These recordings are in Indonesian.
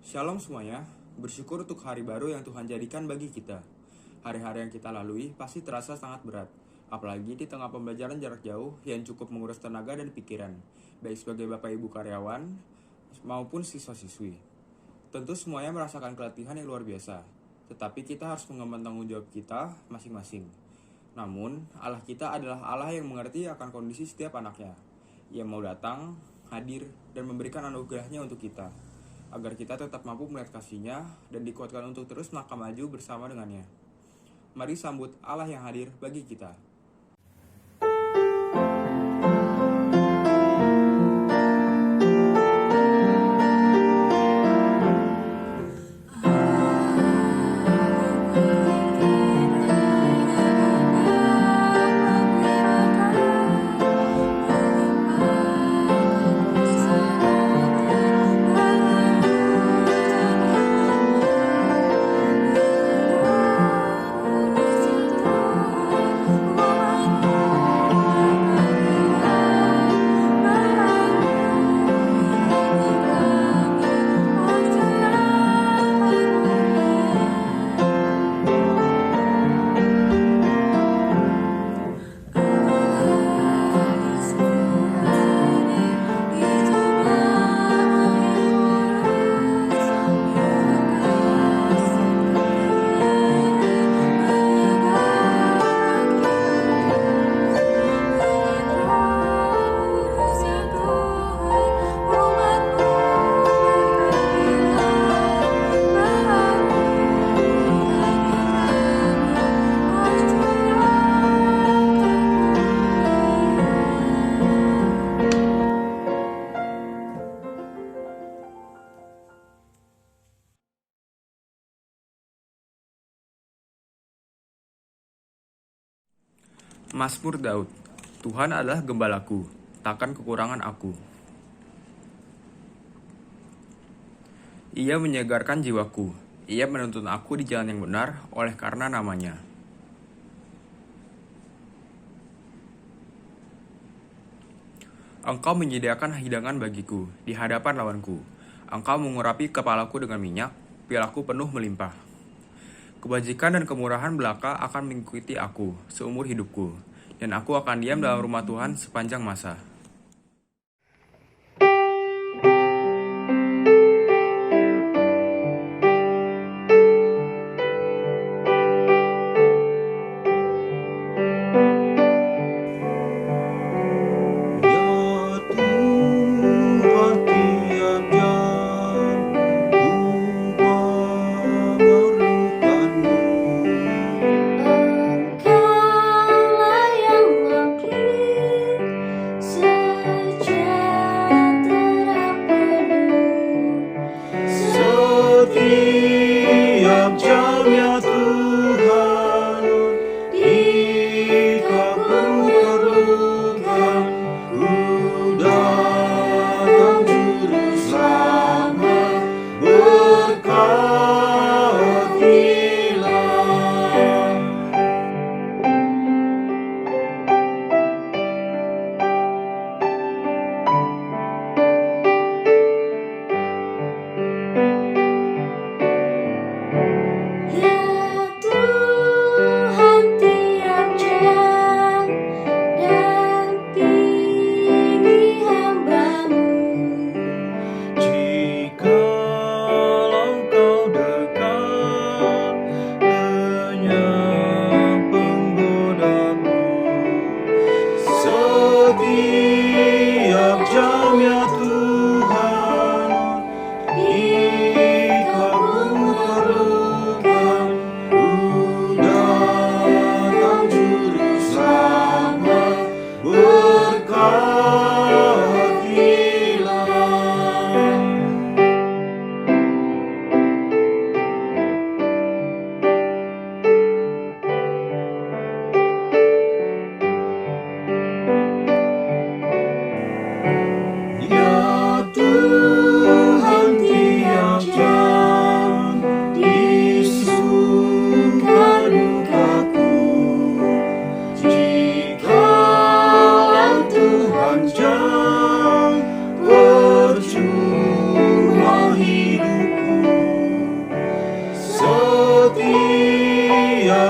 Shalom semuanya, bersyukur untuk hari baru yang Tuhan jadikan bagi kita. Hari-hari yang kita lalui pasti terasa sangat berat, apalagi di tengah pembelajaran jarak jauh yang cukup menguras tenaga dan pikiran, baik sebagai Bapak Ibu karyawan maupun siswa-siswi. Tentu semuanya merasakan keletihan yang luar biasa, tetapi kita harus mengemban tanggung jawab kita masing-masing. Namun, Allah kita adalah Allah yang mengerti akan kondisi setiap anaknya. Ia mau datang, hadir, dan memberikan anugerahnya untuk kita, agar kita tetap mampu melihat kasih-Nya dan dikuatkan untuk terus melangkah maju bersama dengannya. Mari sambut Allah yang hadir bagi kita. Mazmur Daud. Tuhan adalah gembalaku, takkan kekurangan aku. Ia menyegarkan jiwaku, ia menuntun aku di jalan yang benar oleh karena namanya. Engkau menyediakan hidangan bagiku di hadapan lawanku. Engkau mengurapi kepalaku dengan minyak, pialaku penuh melimpah. Kebajikan dan kemurahan belaka akan mengikuti aku seumur hidupku, dan aku akan diam dalam rumah Tuhan sepanjang masa. Engkaulah yang memberi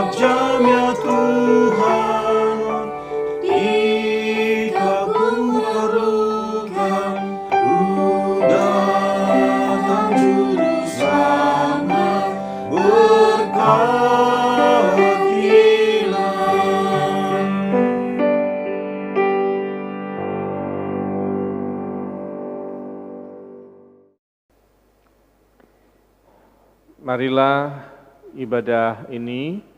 setiap jam ya Tuhan. Jika ku perlukan, ku datang juru selamat, berkatilah. Marilah ibadah ini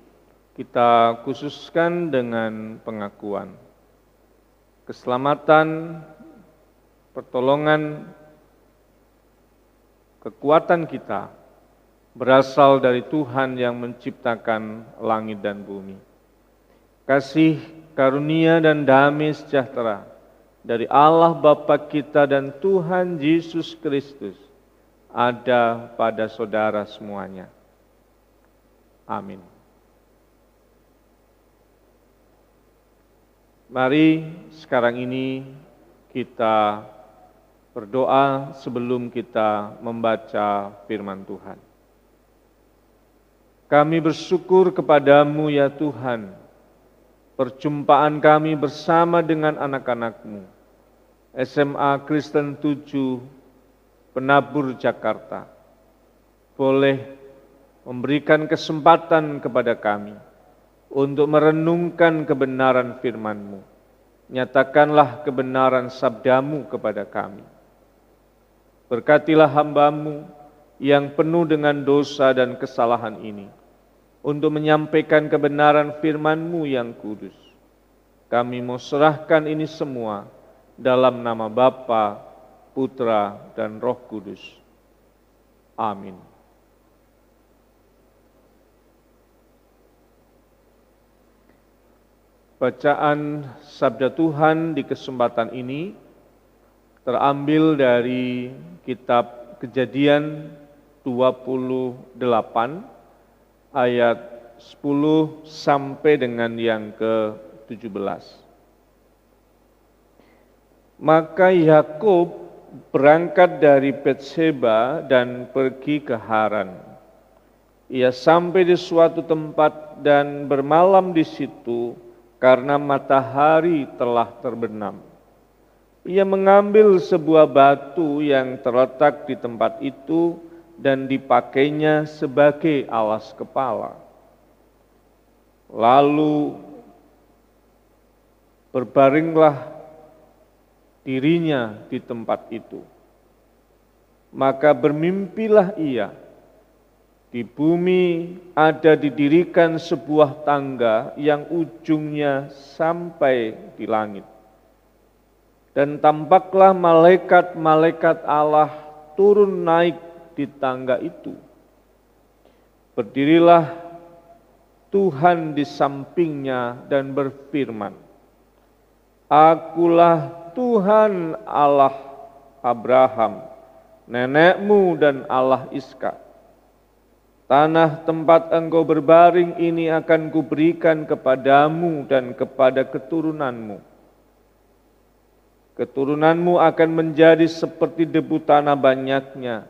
kita khususkan dengan pengakuan. Keselamatan, pertolongan, kekuatan kita berasal dari Tuhan yang menciptakan langit dan bumi. Kasih, karunia, dan damai sejahtera dari Allah Bapa kita dan Tuhan Yesus Kristus ada pada saudara semuanya. Amin. Mari sekarang ini kita berdoa sebelum kita membaca firman Tuhan. Kami bersyukur kepadamu ya Tuhan, perjumpaan kami bersama dengan anak-anak-Mu, SMA Kristen 7, Penabur Jakarta, boleh memberikan kesempatan kepada kami untuk merenungkan kebenaran firman-Mu. Nyatakanlah kebenaran sabda-Mu kepada kami. Berkatilah hamba-Mu yang penuh dengan dosa dan kesalahan ini, untuk menyampaikan kebenaran firman-Mu yang kudus. Kami mau serahkan ini semua dalam nama Bapa, Putra, dan Roh Kudus. Amin. Bacaan sabda Tuhan di kesempatan ini terambil dari kitab Kejadian 28 ayat 10 sampai dengan yang ke-17. Maka Yakub berangkat dari Betseba dan pergi ke Haran. Ia sampai di suatu tempat dan bermalam di situ karena matahari telah terbenam. Ia mengambil sebuah batu yang terletak di tempat itu dan dipakainya sebagai alas kepala. Lalu berbaringlah dirinya di tempat itu. Maka bermimpilah ia. Di bumi ada didirikan sebuah tangga yang ujungnya sampai di langit. Dan tampaklah malaikat-malaikat Allah turun naik di tangga itu. Berdirilah Tuhan di sampingnya dan berfirman, Akulah Tuhan Allah Abraham, nenekmu dan Allah Iskak. Tanah tempat engkau berbaring ini akan kuberikan kepadamu dan kepada keturunanmu. Keturunanmu akan menjadi seperti debu tanah banyaknya,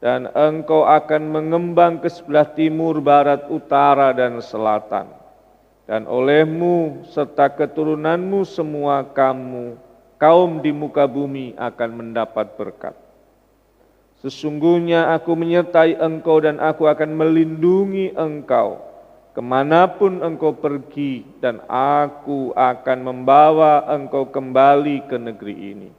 dan engkau akan mengembang ke sebelah timur, barat, utara, dan selatan. Dan olehmu serta keturunanmu semua kaum di muka bumi akan mendapat berkat. Sesungguhnya aku menyertai engkau dan aku akan melindungi engkau kemanapun engkau pergi, dan aku akan membawa engkau kembali ke negeri ini.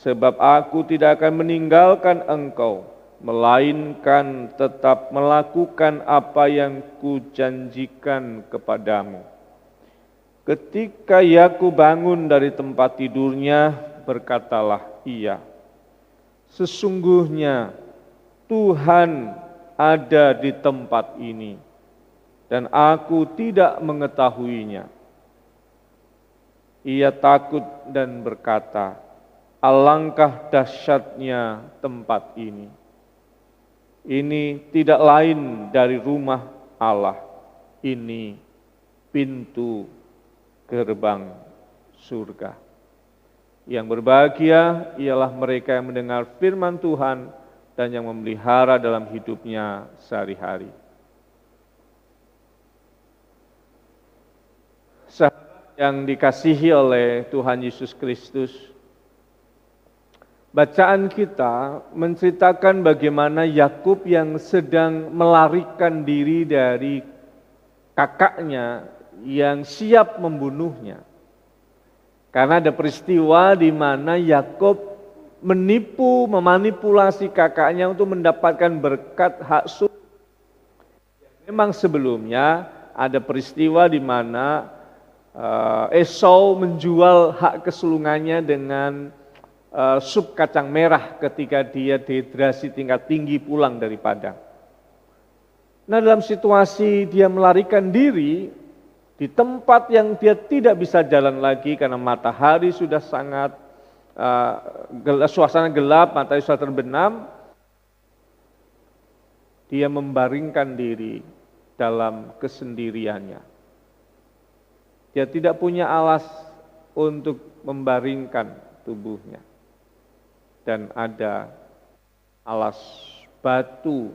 Sebab aku tidak akan meninggalkan engkau, melainkan tetap melakukan apa yang kujanjikan kepadamu. Ketika Yakub bangun dari tempat tidurnya, berkatalah ia, Sesungguhnya Tuhan ada di tempat ini, dan aku tidak mengetahuinya. Ia takut dan berkata, Alangkah dahsyatnya tempat ini. Ini tidak lain dari rumah Allah. Ini pintu gerbang surga. Yang berbahagia ialah mereka yang mendengar firman Tuhan dan yang memelihara dalam hidupnya sehari-hari. Sahabat yang dikasihi oleh Tuhan Yesus Kristus, bacaan kita menceritakan bagaimana Yakub yang sedang melarikan diri dari kakaknya yang siap membunuhnya. Karena ada peristiwa di mana Yakub menipu, memanipulasi kakaknya untuk mendapatkan berkat hak surga. Memang sebelumnya ada peristiwa di mana Esau menjual hak kesulungannya dengan sup kacang merah ketika dia dehidrasi tingkat tinggi pulang dari padang. Nah, dalam situasi dia melarikan diri di tempat yang dia tidak bisa jalan lagi karena matahari sudah sangat suasana gelap, matahari sudah terbenam, dia membaringkan diri dalam kesendiriannya. Dia tidak punya alas untuk membaringkan tubuhnya. Dan ada alas batu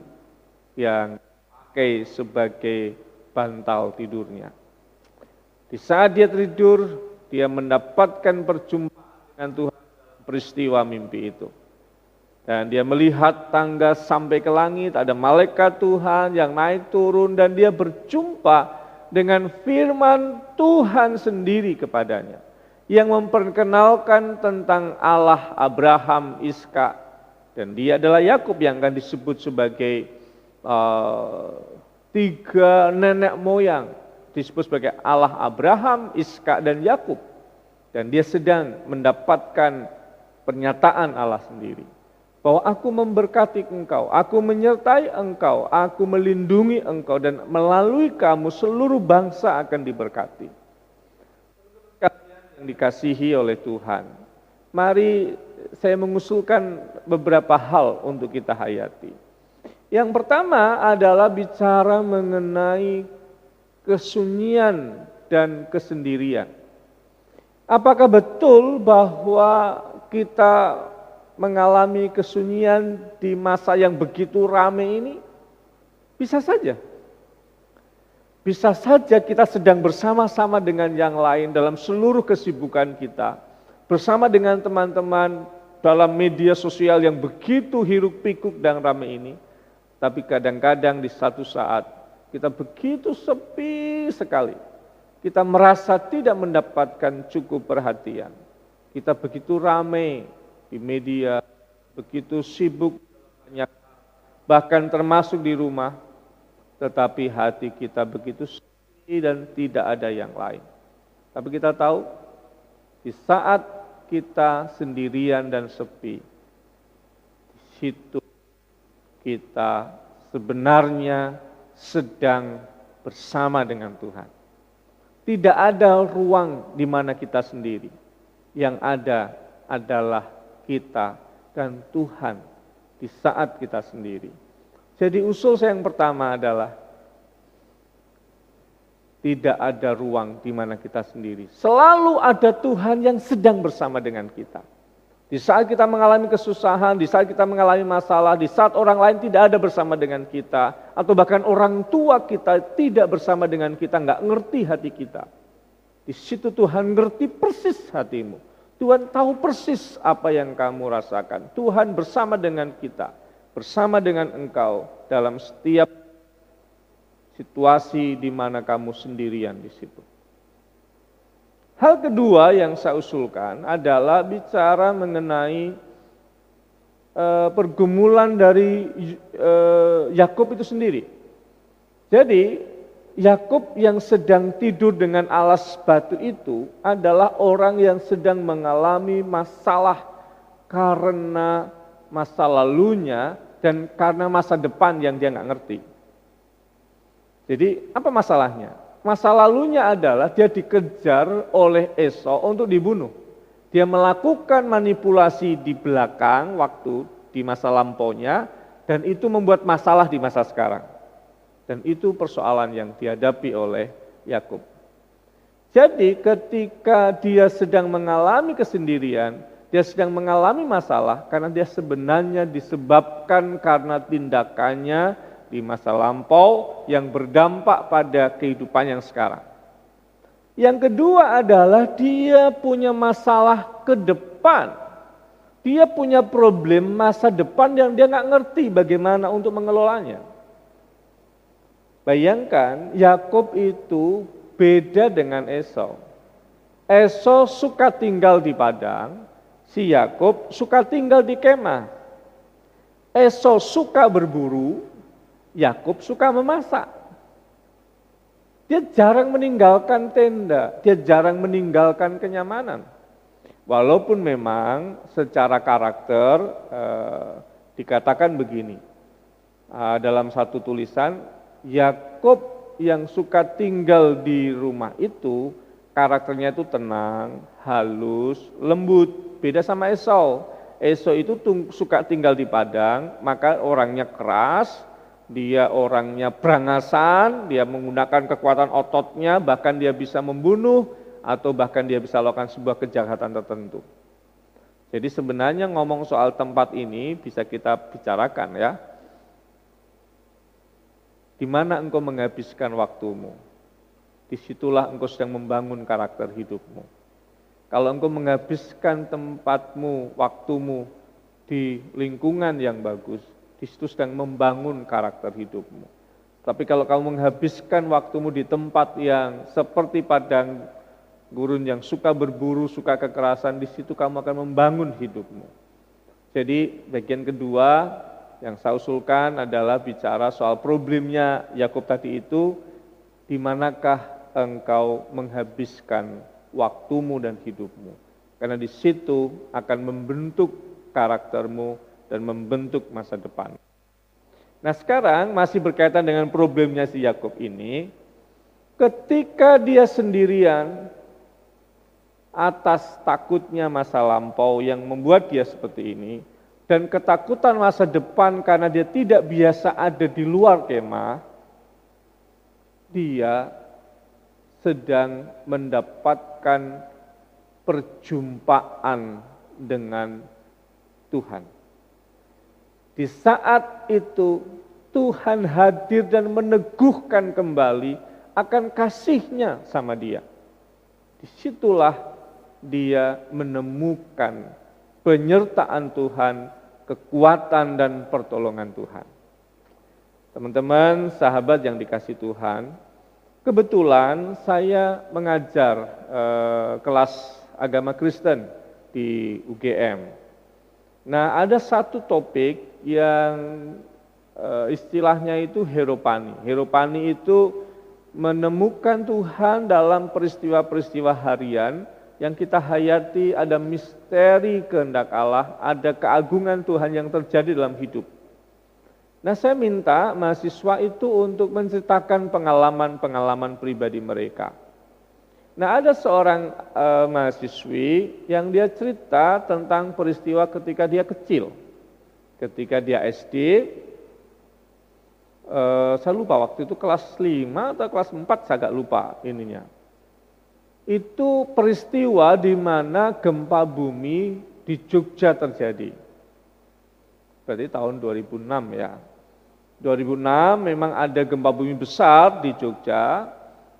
yang dipakai sebagai bantal tidurnya. Di saat dia tidur, dia mendapatkan perjumpaan dengan Tuhan dalam peristiwa mimpi itu. Dan dia melihat tangga sampai ke langit, ada malaikat Tuhan yang naik turun dan dia berjumpa dengan firman Tuhan sendiri kepadanya, yang memperkenalkan tentang Allah Abraham, Ishak, dan dia adalah Yakub yang akan disebut sebagai tiga nenek moyang, disebut sebagai Allah Abraham, Ishak, dan Yakub. Dan dia sedang mendapatkan pernyataan Allah sendiri, bahwa aku memberkati engkau, aku menyertai engkau, aku melindungi engkau, dan melalui kamu seluruh bangsa akan diberkati. Yang dikasihi oleh Tuhan, mari saya mengusulkan beberapa hal untuk kita hayati. Yang pertama adalah bicara mengenai kesunyian dan kesendirian. Apakah betul bahwa kita mengalami kesunyian di masa yang begitu ramai ini? Bisa saja. Bisa saja kita sedang bersama-sama dengan yang lain dalam seluruh kesibukan kita. Bersama dengan teman-teman dalam media sosial yang begitu hiruk pikuk dan ramai ini. Tapi kadang-kadang di satu saat kita begitu sepi sekali. Kita merasa tidak mendapatkan cukup perhatian. Kita begitu ramai di media, begitu sibuk, banyak, bahkan termasuk di rumah, tetapi hati kita begitu sepi dan tidak ada yang lain. Tapi kita tahu, di saat kita sendirian dan sepi, di situ kita sebenarnya sedang bersama dengan Tuhan. Tidak ada ruang di mana kita sendiri. Yang ada adalah kita dan Tuhan di saat kita sendiri. Jadi usul saya yang pertama adalah tidak ada ruang di mana kita sendiri. Selalu ada Tuhan yang sedang bersama dengan kita. Di saat kita mengalami kesusahan, di saat kita mengalami masalah, di saat orang lain tidak ada bersama dengan kita, atau bahkan orang tua kita tidak bersama dengan kita, nggak ngerti hati kita. Di situ Tuhan ngerti persis hatimu. Tuhan tahu persis apa yang kamu rasakan. Tuhan bersama dengan kita, bersama dengan engkau dalam setiap situasi di mana kamu sendirian di situ. Hal kedua yang saya usulkan adalah bicara mengenai pergumulan dari Yakub itu sendiri. Jadi Yakub yang sedang tidur dengan alas batu itu adalah orang yang sedang mengalami masalah karena masa lalunya dan karena masa depan yang dia nggak ngerti. Jadi apa masalahnya? Masa lalunya adalah dia dikejar oleh Esau untuk dibunuh. Dia melakukan manipulasi di belakang waktu di masa lampaunya dan itu membuat masalah di masa sekarang. Dan itu persoalan yang dihadapi oleh Yakub. Jadi ketika dia sedang mengalami kesendirian, dia sedang mengalami masalah karena dia sebenarnya disebabkan karena tindakannya di masa lampau yang berdampak pada kehidupan yang sekarang. Yang kedua adalah dia punya masalah ke depan. Dia punya problem masa depan yang dia nggak ngerti bagaimana untuk mengelolanya. Bayangkan Yakub itu beda dengan Esau. Esau suka tinggal di padang, si Yakub suka tinggal di kemah. Esau suka berburu, Yakub suka memasak. Dia jarang meninggalkan tenda, dia jarang meninggalkan kenyamanan. Walaupun memang secara karakter dikatakan begini, dalam satu tulisan, Yakub yang suka tinggal di rumah itu, karakternya itu tenang, halus, lembut, beda sama Esau. Esau itu suka tinggal di padang, maka orangnya keras, dia orangnya berangasan, dia menggunakan kekuatan ototnya, bahkan dia bisa membunuh, atau bahkan dia bisa melakukan sebuah kejahatan tertentu. Jadi sebenarnya ngomong soal tempat ini bisa kita bicarakan ya. Di mana engkau menghabiskan waktumu? Disitulah engkau sedang membangun karakter hidupmu. Kalau engkau menghabiskan tempatmu, waktumu di lingkungan yang bagus, di situ sedang membangun karakter hidupmu. Tapi kalau kamu menghabiskan waktumu di tempat yang seperti padang gurun yang suka berburu, suka kekerasan, di situ kamu akan membangun hidupmu. Jadi bagian kedua yang saya usulkan adalah bicara soal problemnya Yakub tadi itu, di manakah engkau menghabiskan waktumu dan hidupmu. Karena di situ akan membentuk karaktermu dan membentuk masa depan. Nah sekarang masih berkaitan dengan problemnya si Yakub ini, ketika dia sendirian atas takutnya masa lampau yang membuat dia seperti ini, dan ketakutan masa depan karena dia tidak biasa ada di luar kemah, dia sedang mendapatkan perjumpaan dengan Tuhan. Di saat itu Tuhan hadir dan meneguhkan kembali akan kasih-Nya sama dia. Disitulah dia menemukan penyertaan Tuhan, kekuatan dan pertolongan Tuhan. Teman-teman, sahabat yang dikasih Tuhan, kebetulan saya mengajar kelas agama Kristen di UGM. Nah, ada satu topik yang istilahnya itu heropani. Heropani itu menemukan Tuhan dalam peristiwa-peristiwa harian yang kita hayati, ada misteri kehendak Allah, ada keagungan Tuhan yang terjadi dalam hidup. Nah, saya minta mahasiswa itu untuk menceritakan pengalaman-pengalaman pribadi mereka. Nah, ada seorang mahasiswi yang dia cerita tentang peristiwa ketika dia kecil. Ketika dia SD, saya lupa waktu itu kelas 5 atau kelas 4, saya agak lupa ininya. Itu peristiwa di mana gempa bumi di Jogja terjadi. Berarti tahun 2006 ya. 2006 memang ada gempa bumi besar di Jogja,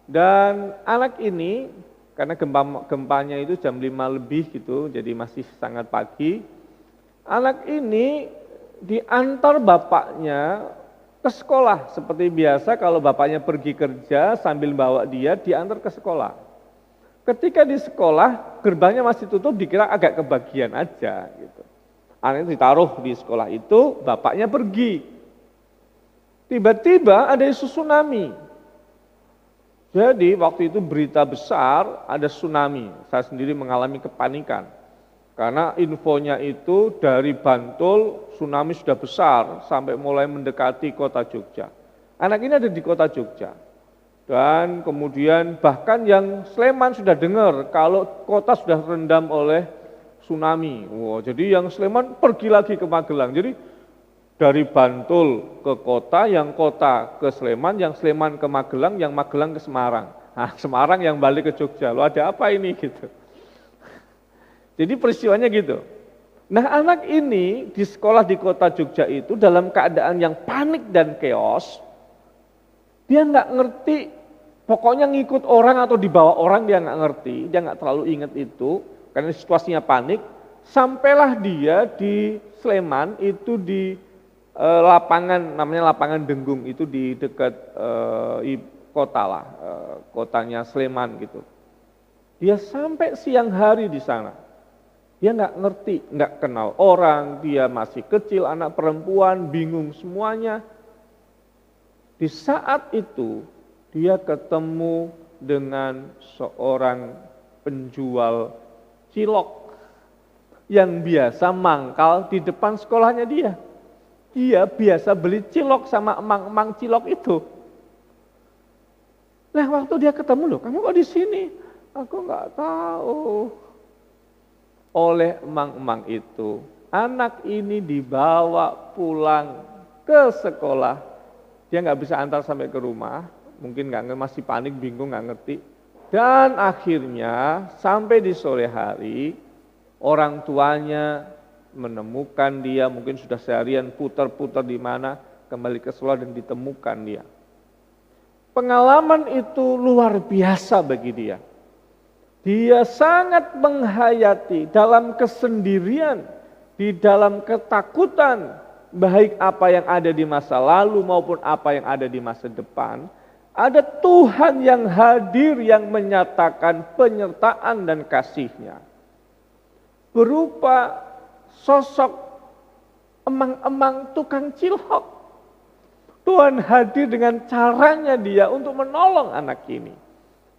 dan anak ini, karena gempanya itu jam 5 lebih gitu, jadi masih sangat pagi, anak ini diantar bapaknya ke sekolah. Seperti biasa kalau bapaknya pergi kerja sambil bawa dia, diantar ke sekolah. Ketika di sekolah, gerbangnya masih tutup, dikira agak kebagian aja gitu. Anak itu ditaruh di sekolah itu, bapaknya pergi. Tiba-tiba ada isu tsunami. Jadi waktu itu berita besar, ada tsunami. Saya sendiri mengalami kepanikan. Karena infonya itu dari Bantul, tsunami sudah besar sampai mulai mendekati kota Jogja. Anak ini ada di kota Jogja. Dan kemudian bahkan yang Sleman sudah dengar kalau kota sudah terendam oleh tsunami. Wow, jadi yang Sleman pergi lagi ke Magelang. Jadi dari Bantul ke kota, yang kota ke Sleman, yang Sleman ke Magelang, yang Magelang ke Semarang. Nah, Semarang yang balik ke Jogja. Loh, ada apa ini gitu. Jadi peristiwanya gitu. Nah, anak ini di sekolah di kota Jogja itu dalam keadaan yang panik dan chaos, dia nggak ngerti pokoknya ngikut orang atau dibawa orang dia nggak ngerti, dia nggak terlalu ingat itu, karena situasinya panik. Sampailah dia di Sleman, itu di lapangan, namanya lapangan Denggung, itu di dekat kota lah, kotanya Sleman gitu. Dia sampai siang hari di sana. Dia nggak ngerti, nggak kenal orang, dia masih kecil, anak perempuan, bingung semuanya. Di saat itu, dia ketemu dengan seorang penjual cilok yang biasa mangkal di depan sekolahnya dia. Dia biasa beli cilok sama emang-emang cilok itu. Nah, waktu dia ketemu, loh, kamu kok di sini? Aku nggak tahu. Oleh emang-emang itu, anak ini dibawa pulang ke sekolah. Dia nggak bisa antar sampai ke rumah, mungkin masih panik, bingung, nggak ngerti. Dan akhirnya sampai di sore hari, orang tuanya menemukan dia, mungkin sudah seharian putar-putar di mana, kembali ke sekolah dan ditemukan dia. Pengalaman itu luar biasa bagi dia. Dia sangat menghayati dalam kesendirian, di dalam ketakutan, baik apa yang ada di masa lalu maupun apa yang ada di masa depan, ada Tuhan yang hadir yang menyatakan penyertaan dan kasih-Nya. Berupa sosok emang-emang tukang cilok. Tuhan hadir dengan caranya dia untuk menolong anak ini.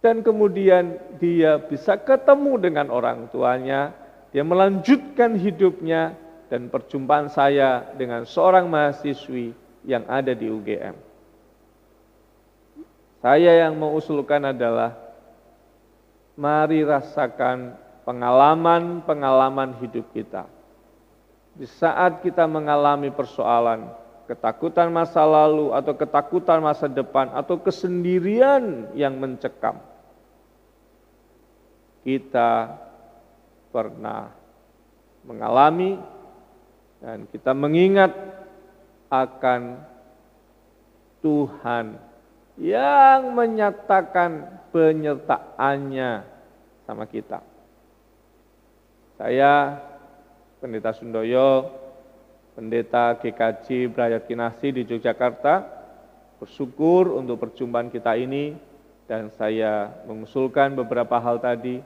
Dan kemudian dia bisa ketemu dengan orang tuanya, dia melanjutkan hidupnya, dan perjumpaan saya dengan seorang mahasiswi yang ada di UGM. Saya yang mengusulkan adalah, mari rasakan pengalaman-pengalaman hidup kita. Di saat kita mengalami persoalan, ketakutan masa lalu atau ketakutan masa depan atau kesendirian yang mencekam, kita pernah mengalami dan kita mengingat akan Tuhan yang menyatakan penyertaannya sama kita. Saya, Pendeta Sundoyo, Pendeta GKJ Brayat Kinasi di Yogyakarta, bersyukur untuk perjumpaan kita ini, dan saya mengusulkan beberapa hal tadi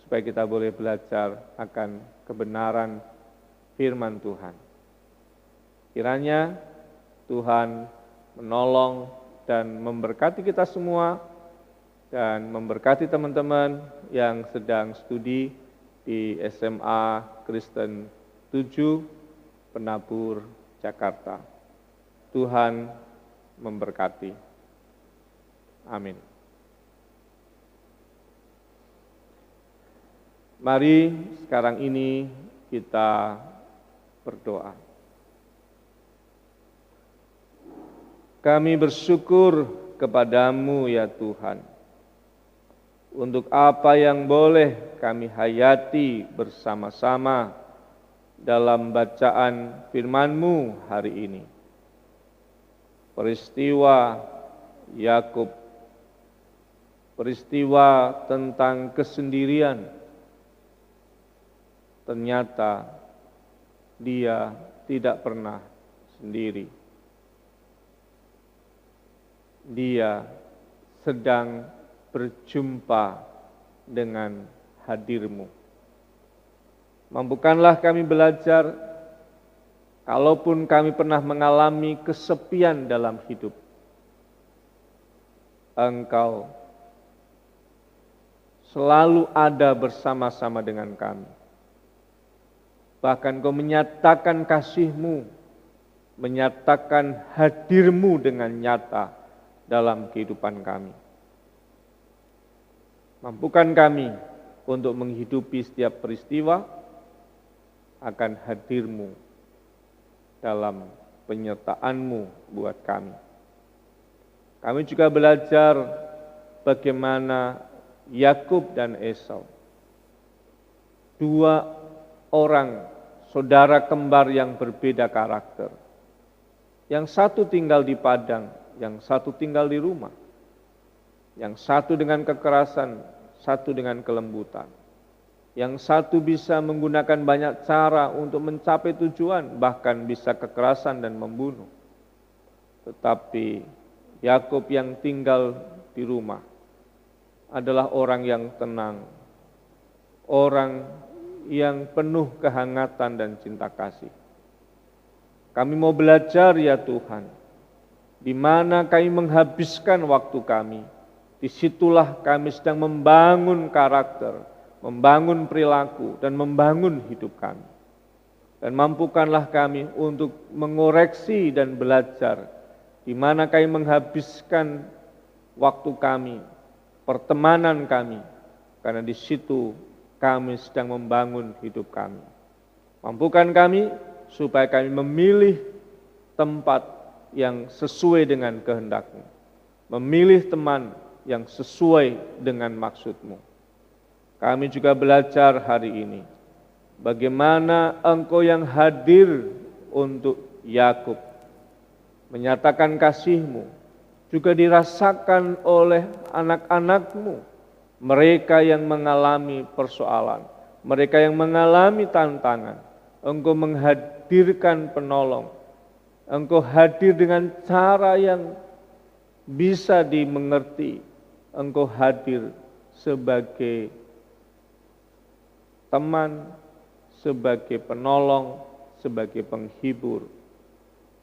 supaya kita boleh belajar akan kebenaran firman Tuhan. Kiranya Tuhan menolong dan memberkati kita semua dan memberkati teman-teman yang sedang studi di SMA Kristen 7 Penabur, Jakarta. Tuhan memberkati. Amin. Mari sekarang ini kita berdoa. Kami bersyukur kepadamu ya Tuhan, untuk apa yang boleh kami hayati bersama-sama dalam bacaan firman-Mu hari ini. Peristiwa Yakub, peristiwa tentang kesendirian, ternyata dia tidak pernah sendiri. Dia sedang berjumpa dengan hadir-Mu. Mampukanlah kami belajar, kalaupun kami pernah mengalami kesepian dalam hidup, Engkau selalu ada bersama-sama dengan kami. Bahkan Kau menyatakan kasih-Mu, menyatakan hadir-Mu dengan nyata dalam kehidupan kami. Mampukan kami untuk menghidupi setiap peristiwa akan hadir-Mu dalam penyertaan-Mu buat kami. Kami juga belajar bagaimana Yakub dan Esau, dua orang saudara kembar yang berbeda karakter. Yang satu tinggal di padang, yang satu tinggal di rumah. Yang satu dengan kekerasan, satu dengan kelembutan. Yang satu bisa menggunakan banyak cara untuk mencapai tujuan, bahkan bisa kekerasan dan membunuh. Tetapi Yakub yang tinggal di rumah adalah orang yang tenang, orang yang penuh kehangatan dan cinta kasih. Kami mau belajar ya Tuhan, di mana kami menghabiskan waktu kami, disitulah kami sedang membangun karakter, membangun perilaku, dan membangun hidup kami. Dan mampukanlah kami untuk mengoreksi dan belajar, di mana kami menghabiskan waktu kami, pertemanan kami, karena di situ kami sedang membangun hidup kami. Mampukan kami supaya kami memilih tempat yang sesuai dengan kehendak-Mu, memilih teman yang sesuai dengan maksud-Mu. Kami juga belajar hari ini, bagaimana Engkau yang hadir untuk Yakub, menyatakan kasih-Mu, juga dirasakan oleh anak-anak-Mu, mereka yang mengalami persoalan, mereka yang mengalami tantangan. Engkau menghadirkan penolong, Engkau hadir dengan cara yang bisa dimengerti, Engkau hadir sebagai teman, sebagai penolong, sebagai penghibur.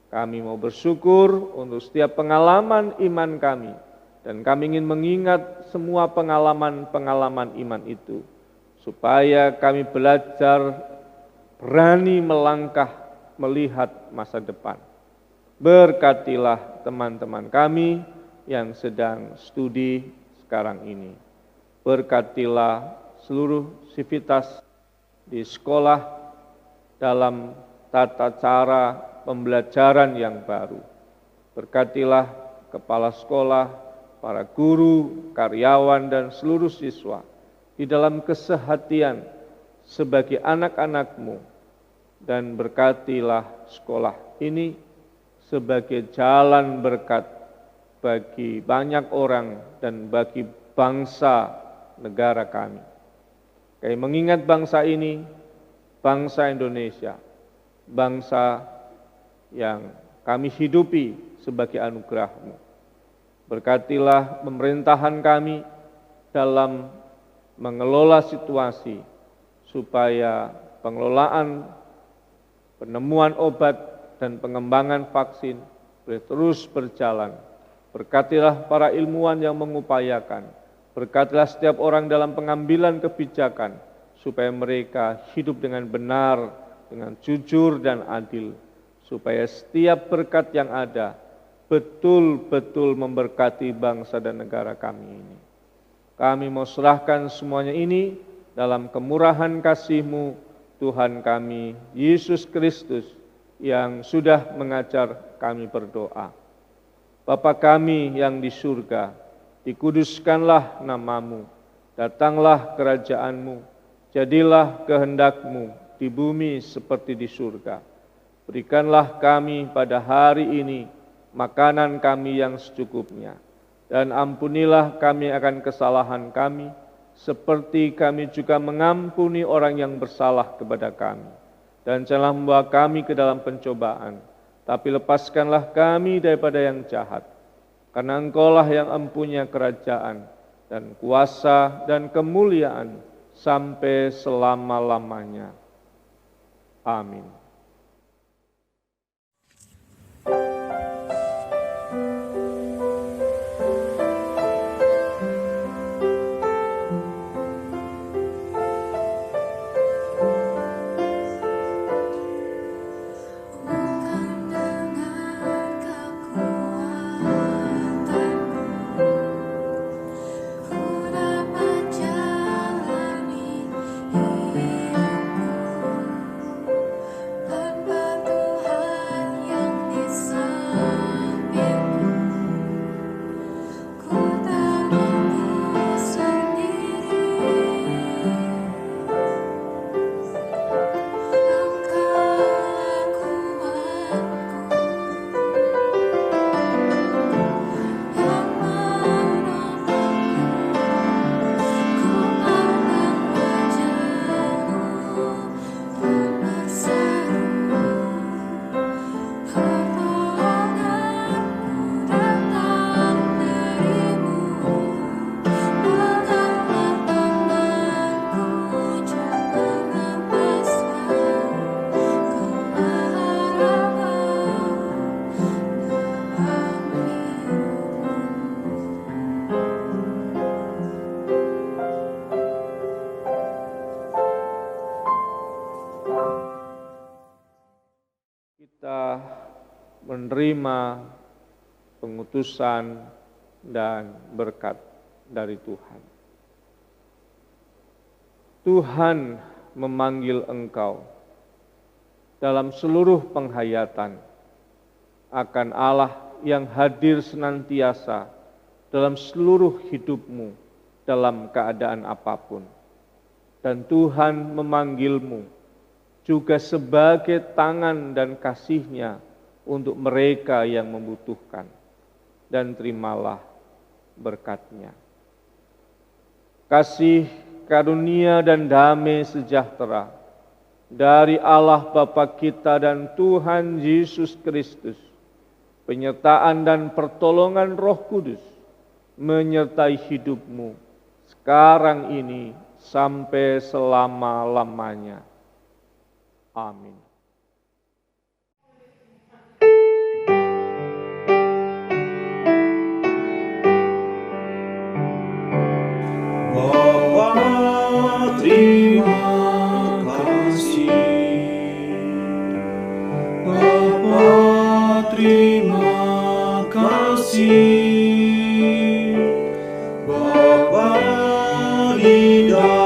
Kami mau bersyukur untuk setiap pengalaman iman kami, dan kami ingin mengingat semua pengalaman-pengalaman iman itu, supaya kami belajar berani melangkah melihat masa depan. Berkatilah teman-teman kami yang sedang studi sekarang ini. Berkatilah seluruh sivitas di sekolah dalam tata cara pembelajaran yang baru. Berkatilah kepala sekolah, para guru, karyawan, dan seluruh siswa di dalam kesehatian sebagai anak-anak-Mu, dan berkatilah sekolah ini sebagai jalan berkat bagi banyak orang dan bagi bangsa negara kami. Kami mengingat bangsa ini, bangsa Indonesia, bangsa yang kami hidupi sebagai anugerah-Mu. Berkatilah pemerintahan kami dalam mengelola situasi, supaya pengelolaan penemuan obat dan pengembangan vaksin boleh terus berjalan. Berkatilah para ilmuwan yang mengupayakan, berkatilah setiap orang dalam pengambilan kebijakan, supaya mereka hidup dengan benar, dengan jujur dan adil, supaya setiap berkat yang ada betul-betul memberkati bangsa dan negara kami ini. Kami mau serahkan semuanya ini dalam kemurahan kasih-Mu, Tuhan kami, Yesus Kristus, yang sudah mengajar kami berdoa. Bapa kami yang di surga, dikuduskanlah nama-Mu, datanglah kerajaan-Mu, jadilah kehendak-Mu di bumi seperti di surga. Berikanlah kami pada hari ini makanan kami yang secukupnya, dan ampunilah kami akan kesalahan kami, seperti kami juga mengampuni orang yang bersalah kepada kami. Dan janganlah membawa kami ke dalam pencobaan, tapi lepaskanlah kami daripada yang jahat. Karena Engkau-lah yang empunya kerajaan, dan kuasa, dan kemuliaan, sampai selama-lamanya. Amin. menerima pengutusan dan berkat dari Tuhan. Tuhan memanggil engkau dalam seluruh penghayatan akan Allah yang hadir senantiasa dalam seluruh hidupmu dalam keadaan apapun. Dan Tuhan memanggilmu juga sebagai tangan dan kasih-Nya untuk mereka yang membutuhkan. Dan terimalah berkat-Nya. Kasih, karunia dan damai sejahtera dari Allah Bapa kita dan Tuhan Yesus Kristus, penyertaan dan pertolongan Roh Kudus menyertai hidupmu sekarang ini sampai selama-lamanya. Amin. Bapa, terima kasih. Bapa, terima kasih. Bapa di dalam